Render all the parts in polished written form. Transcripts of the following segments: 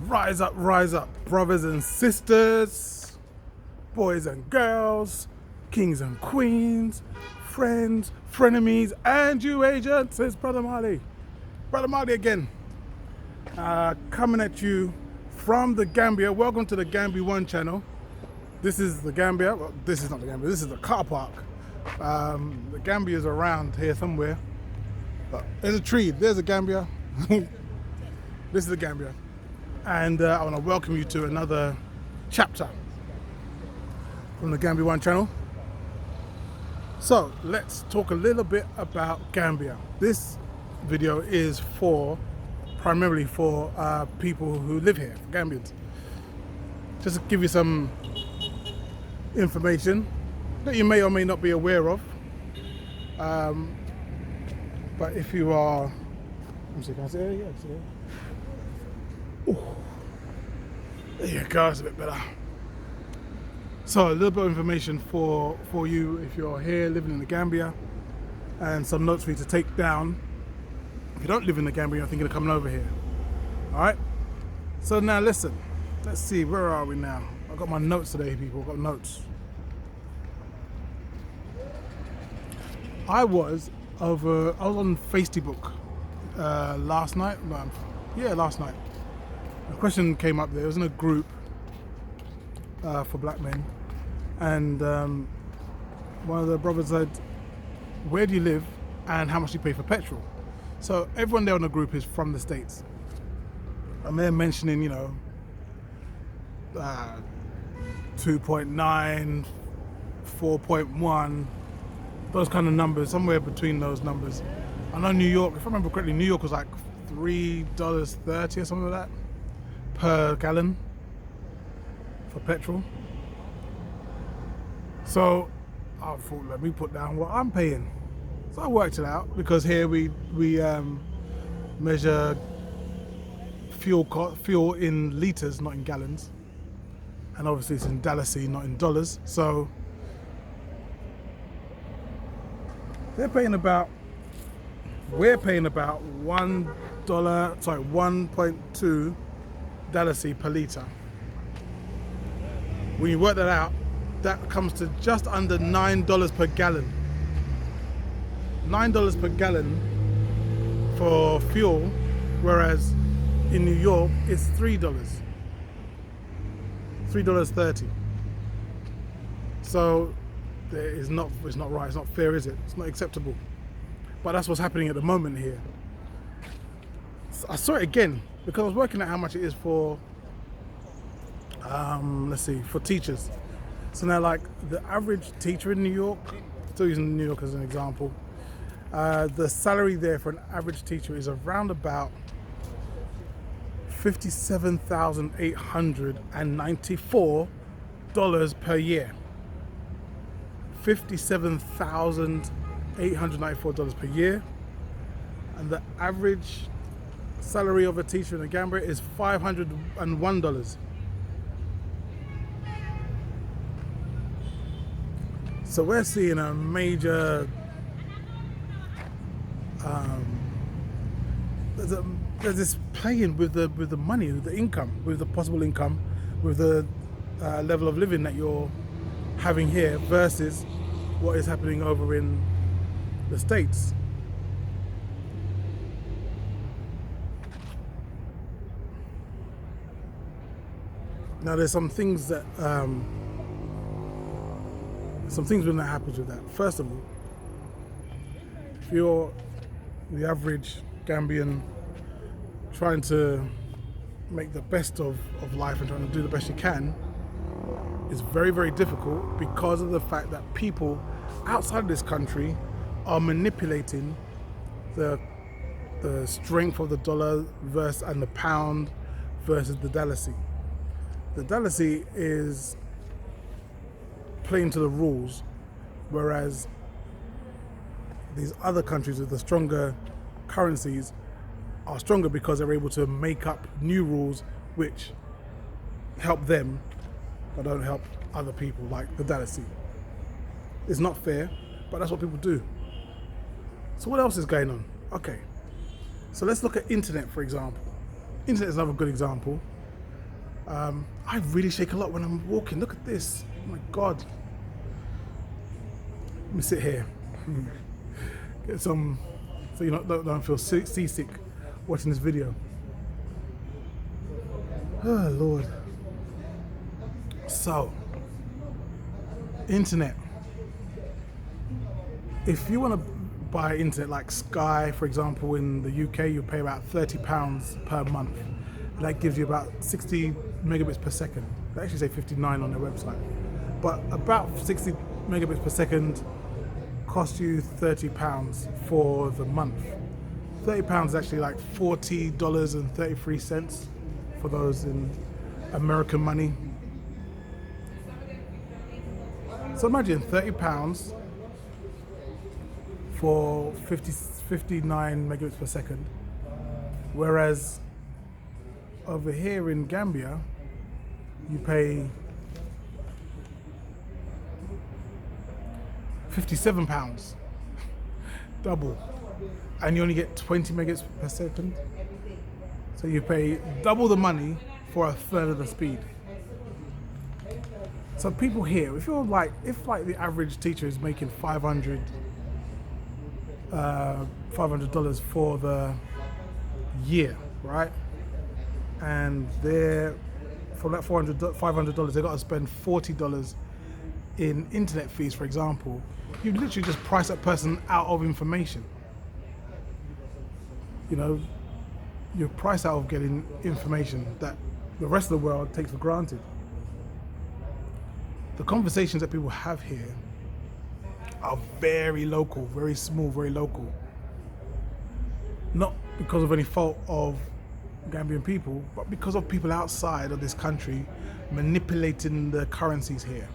rise up, brothers and sisters, boys and girls, kings and queens, friends, frenemies, and you agents. It's Brother Marley. Brother Marley again. Coming at you from the Gambia. Welcome to the Gambia One channel. This is the Gambia. Well, this is not the Gambia. This is the car park. The Gambia is around here somewhere. There's a tree. There's a Gambia. This is the Gambia. And I want to welcome you to another chapter from the Gambia One channel. So let's talk a little bit about Gambia. This video is primarily for people who live here, Gambians. Just to give you some information that you may or may not be aware of. But if you are, let me see, can I see it? Yeah, see it. Ooh. There you go, it's a bit better. So a little bit of information for you if you're here living in the Gambia, and some notes for you to take down if you don't live in the Gambia and you're thinking of coming over here. Alright? So now listen, let's see, where are we now? I've got my notes today, people, I've got notes. I was on Facebook last night. Last night. A question came up there. It was in a group for black men, and one of the brothers said, "Where do you live, and how much do you pay for petrol?" So everyone there on the group is from the States, and they're mentioning, 2.9, 4.1. Those kind of numbers, somewhere between those numbers. I know New York, if I remember correctly, New York was like $3.30 or something like that per gallon for petrol. So I thought, let me put down what I'm paying. So I worked it out, because here we measure fuel in liters, not in gallons, and obviously it's in Dallasy, not in dollars. So we're paying about $1.2 Dallasy per litre. When you work that out, that comes to just under $9 per gallon. $9 per gallon for fuel, whereas in New York it's $3.30. So it's not right, it's not fair, is it? It's not acceptable. But that's what's happening at the moment here. So I saw it again because I was working out how much it is for for teachers. So now, like, the average teacher in New York, still using New York as an example, the salary there for an average teacher is around about $57,894 per year. $57,894 per year, and the average salary of a teacher in the Gambia is $501. So we're seeing a major there's this playing with the money, with the income, with the possible income, with the level of living that you're having here versus what is happening over in the States. Now there's some things that when that happens with that. First of all, if you're the average Gambian trying to make the best of life and trying to do the best you can, it's very, very difficult because of the fact that people outside of this country are manipulating the strength of the dollar and the pound versus the Dallasy. The Dallasy is playing to the rules, whereas these other countries with the stronger currencies are stronger because they're able to make up new rules which help them but don't help other people, like the Dallasy. It's not fair, but that's what people do. So what else is going on? Okay, so let's look at internet, for example. Internet is another good example. I really shake a lot when I'm walking. Look at this. Oh my God. Let me sit here. Get some, so you don't feel seasick watching this video. Oh Lord. So, internet. If you want to buy internet like Sky, for example, in the UK, you pay about £30 per month. That gives you about 60 megabits per second. They actually say 59 on their website. But about 60 megabits per second costs you £30 for the month. £30 is actually like $40.33 for those in American money. So imagine £30 for 59 megabits per second, whereas over here in Gambia you pay £57, double, and you only get 20 megabits per second. So you pay double the money for a third of the speed. So people here, if the average teacher is making $500 for the year, right? And they're, for that $500, they got to spend $40 in internet fees, for example. You literally just price that person out of information. You know, you're priced out of getting information that the rest of the world takes for granted. The conversations that people have here are very local, very small, very local. Not because of any fault of Gambian people, but because of people outside of this country manipulating the currencies here,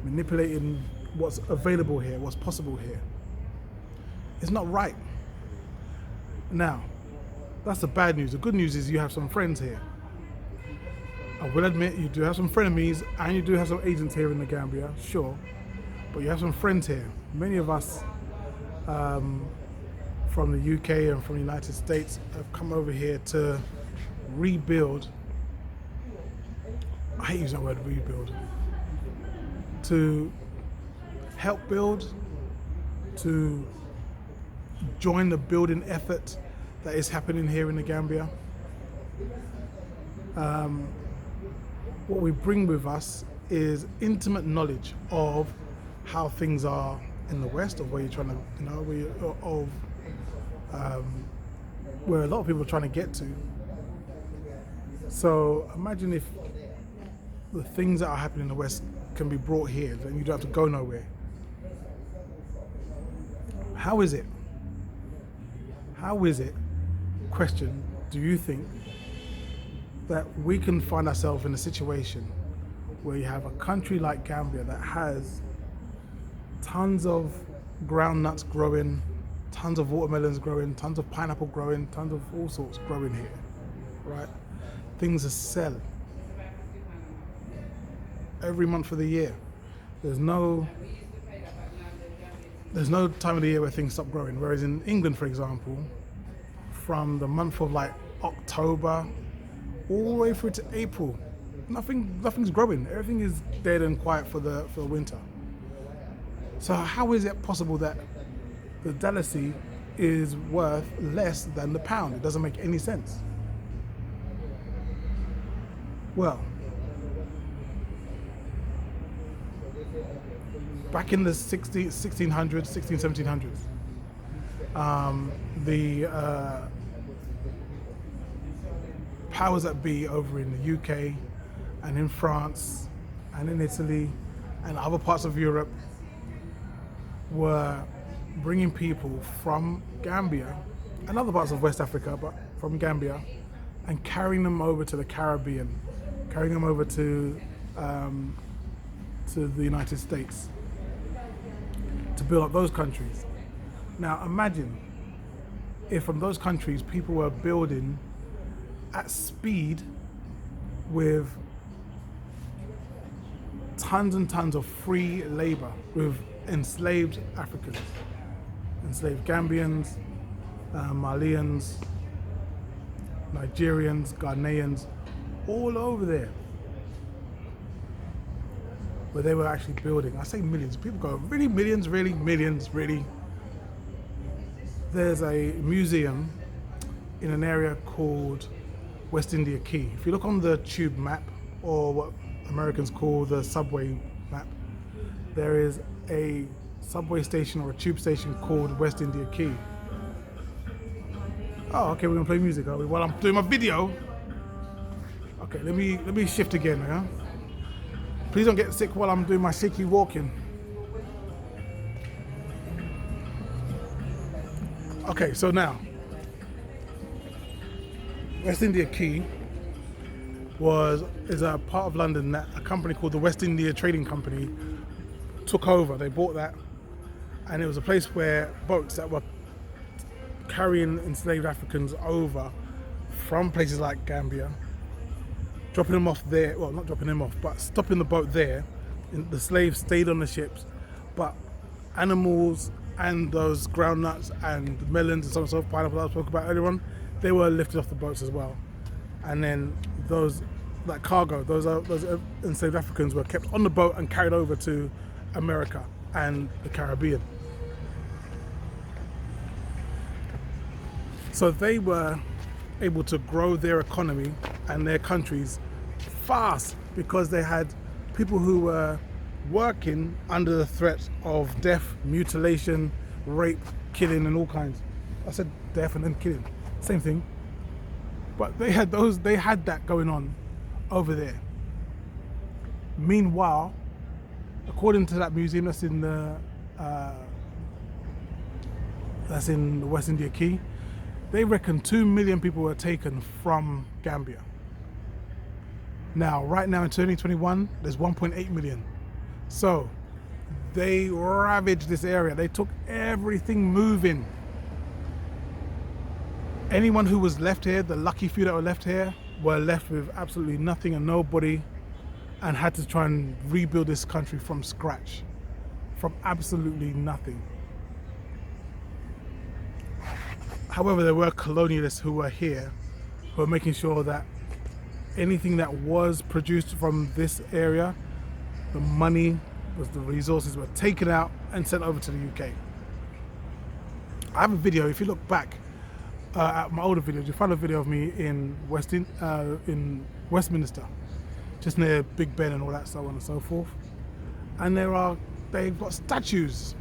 manipulating what's available here, what's possible here. It's not right. Now, that's the bad news. The good news is you have some friends here. I will admit you do have some frenemies and you do have some agents here in the Gambia, sure, but you have some friends here. Many of us from the UK and from the United States have come over here to rebuild. I hate using that word, rebuild. To help build, to join the building effort that is happening here in the Gambia. What we bring with us is intimate knowledge of how things are in the West, of where you're trying to, where a lot of people are trying to get to. So imagine if the things that are happening in the West can be brought here, then you don't have to go nowhere. How is it? Question, do you think that we can find ourselves in a situation where you have a country like Gambia that has tons of groundnuts growing, tons of watermelons growing, tons of pineapple growing, tons of all sorts growing here, right? Things are sell every month of the year. There's no time of the year where things stop growing. Whereas in England, for example, from the month of like October all the way through to April, nothing's growing. Everything is dead and quiet for the winter. So how is it possible that the Dalasi is worth less than the pound? It doesn't make any sense. Well, back in the 1600s, 1700s, the powers that be over in the UK and in France and in Italy and other parts of Europe were bringing people from Gambia and other parts of West Africa, but from Gambia, and carrying them over to the Caribbean, carrying them over to the United States to build up those countries. Now imagine if from those countries people were building at speed with tons and tons of free labor, with enslaved Africans, enslaved Gambians, Malians, Nigerians, Ghanaians, all over there where they were actually building. I say millions. People go, really millions, really millions, really. There's a museum in an area called West India Quay. If you look on the tube map, or what Americans call the subway map, there is a subway station or a tube station called West India Quay. Oh, okay, we're gonna play music, are we? While I'm doing my video. Okay, let me shift again, yeah? Please don't get sick while I'm doing my shaky walking. Okay, so now, West India Quay is a part of London that a company called the West India Trading Company took over. They bought that, and it was a place where boats that were carrying enslaved Africans over from places like Gambia, dropping them off there, well, not dropping them off, but stopping the boat there. The slaves stayed on the ships, but animals and those groundnuts and melons and so on and so forth, pineapple I spoke about earlier on, they were lifted off the boats as well. And then those enslaved Africans were kept on the boat and carried over to America and the Caribbean. So they were able to grow their economy and their countries fast because they had people who were working under the threat of death, mutilation, rape, killing, and all kinds. I said death and then killing, same thing. But they had that going on over there. Meanwhile, according to that museum that's in the West India Quay, they reckon 2 million people were taken from Gambia. Now, right now in 2021, there's 1.8 million. So they ravaged this area. They took everything moving. Anyone who was left here, the lucky few that were left here, were left with absolutely nothing and nobody, and had to try and rebuild this country from scratch, from absolutely nothing. However, there were colonialists who were here, who were making sure that anything that was produced from this area, the money, the resources were taken out and sent over to the UK. I have a video, if you look back at my older videos, you'll find a video of me in Westminster, just near Big Ben and all that, so on and so forth. And they've got statues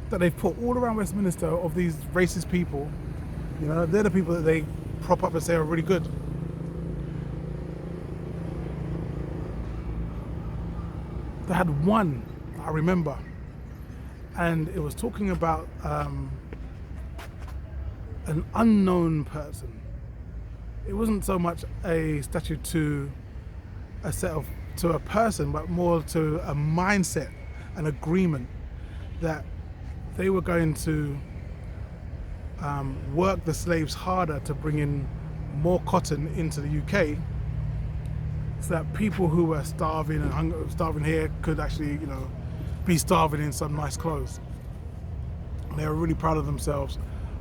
that they've put all around Westminster of these racist people. You know, they're the people that they prop up and say are really good. They had one, I remember, and it was talking about an unknown person. It wasn't so much a statue to a person, but more to a mindset, an agreement that they were going to work the slaves harder to bring in more cotton into the UK, so that people who were starving and starving here could actually, you know, be starving in some nice clothes. And they were really proud of themselves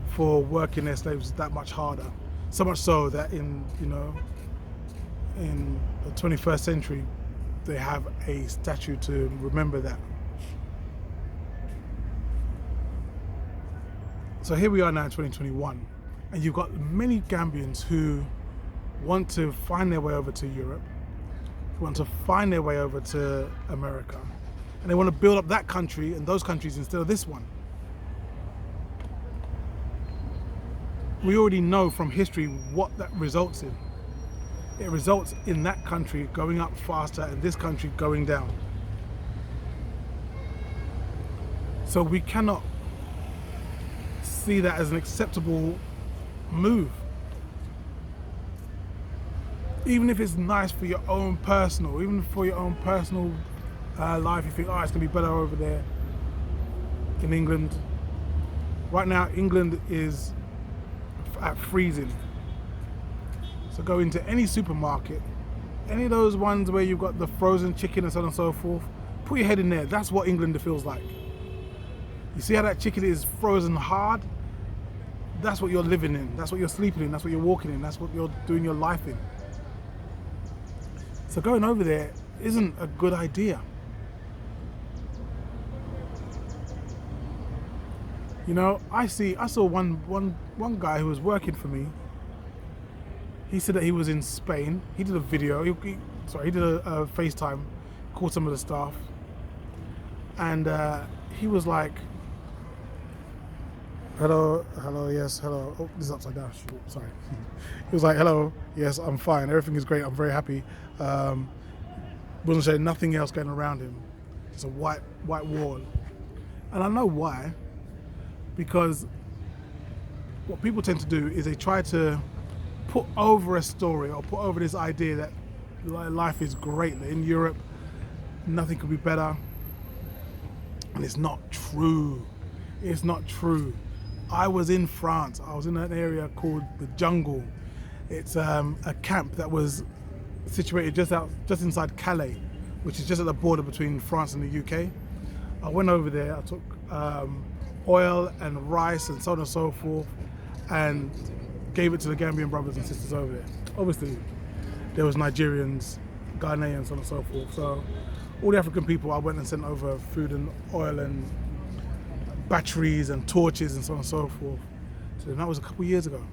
for working their slaves that much harder. So much so that in the 21st century, they have a statue to remember that. So here we are now in 2021, and you've got many Gambians who want to find their way over to Europe, want to find their way over to America, and they want to build up that country and those countries instead of this one. We already know from history what that results in. It results in that country going up faster and this country going down. So we cannot see that as an acceptable move. Even if it's nice for your own personal, life, you think, oh, it's gonna be better over there in England. Right now, England is at freezing. So go into any supermarket, any of those ones where you've got the frozen chicken and so on and so forth, put your head in there. That's what England feels like. You see how that chicken is frozen hard? That's what you're living in. That's what you're sleeping in. That's what you're walking in. That's what you're doing your life in. So going over there isn't a good idea. You know, I saw one guy who was working for me. He said that he was in Spain. He did a video. He did a FaceTime, called some of the staff, and he was like, "Hello, yes, hello." Oh, this is upside down. Sorry. He was like, "Hello, yes, I'm fine. Everything is great. I'm very happy." Wasn't saying nothing else going around him. Just a white wall, and I know why. Because what people tend to do is they try to put over a story or put over this idea that life is great, that in Europe nothing could be better. And it's not true. It's not true. I was in France. I was in an area called the Jungle. It's a camp that was situated just inside Calais, which is just at the border between France and the UK. I went over there. I took oil and rice and so on and so forth, and gave it to the Gambian brothers and sisters over there. Obviously, there was Nigerians, Ghanaians, so on and so forth. So all the African people, I went and sent over food and oil and batteries and torches and so on and so forth. So that was a couple of years ago.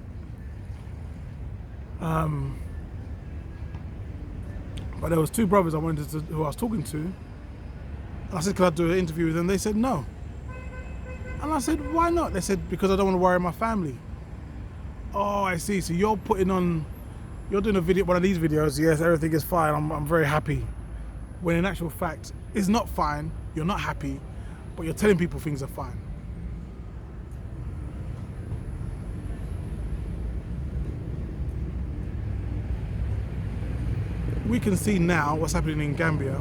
But there was two brothers who I was talking to, and I said, "Could I do an interview with them?" They said no. And I said, "Why not?" They said, "Because I don't want to worry my family." Oh, I see. So you're doing a video, one of these videos. Yes, everything is fine. I'm very happy. When in actual fact, it's not fine. You're not happy, but you're telling people things are fine. We can see now what's happening in Gambia.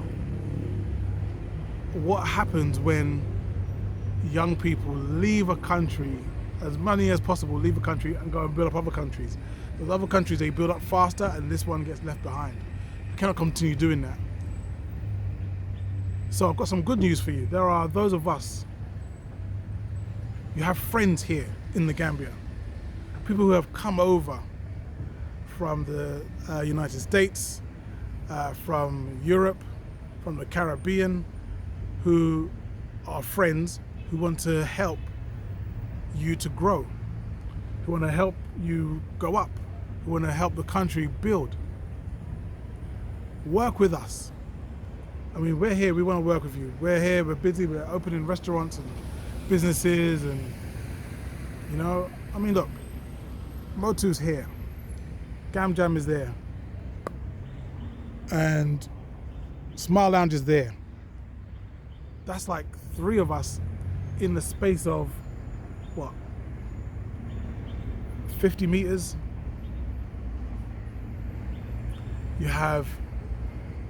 What happens when young people leave a country, as many as possible, leave a country and go and build up other countries. Those other countries, they build up faster and this one gets left behind. You cannot continue doing that. So I've got some good news for you. There are those of us, you have friends here in the Gambia, people who have come over from the United States, from Europe, from the Caribbean, who are friends who want to help you to grow, who want to help you go up, who want to help the country build. Work with us. I mean, we're here, we want to work with you. We're here, we're busy, we're opening restaurants and businesses and, you know, I mean, look, Motu's here, Gam Jam is there, and Smile Lounge is there. That's like 3 of us in the space of, what, 50 meters? You have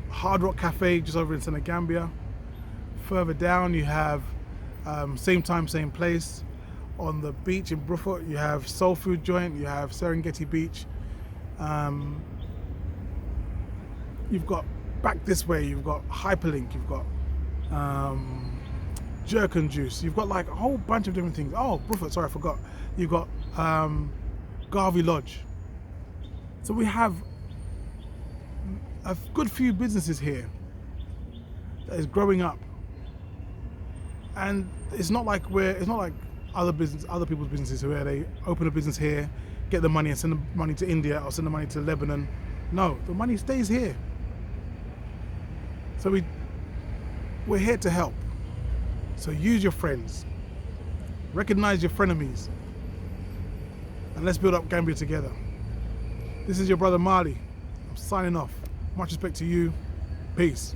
Hard Rock Cafe just over in Senegambia. Further down you have Same Time, Same Place. On the beach in Brufut you have Soul Food Joint, you have Serengeti Beach. You've got back this way, you've got Hyperlink, you've got Jerk and Juice. You've got like a whole bunch of different things. Oh, Brufut, sorry, I forgot. You've got Garvey Lodge. So we have a good few businesses here that is growing up, and it's not like other people's businesses where they open a business here, get the money and send the money to India or send the money to Lebanon. No, the money stays here. So we're here to help. So use your friends, recognize your frenemies, and let's build up Gambia together. This is your brother Marley. I'm signing off. Much respect to you. Peace.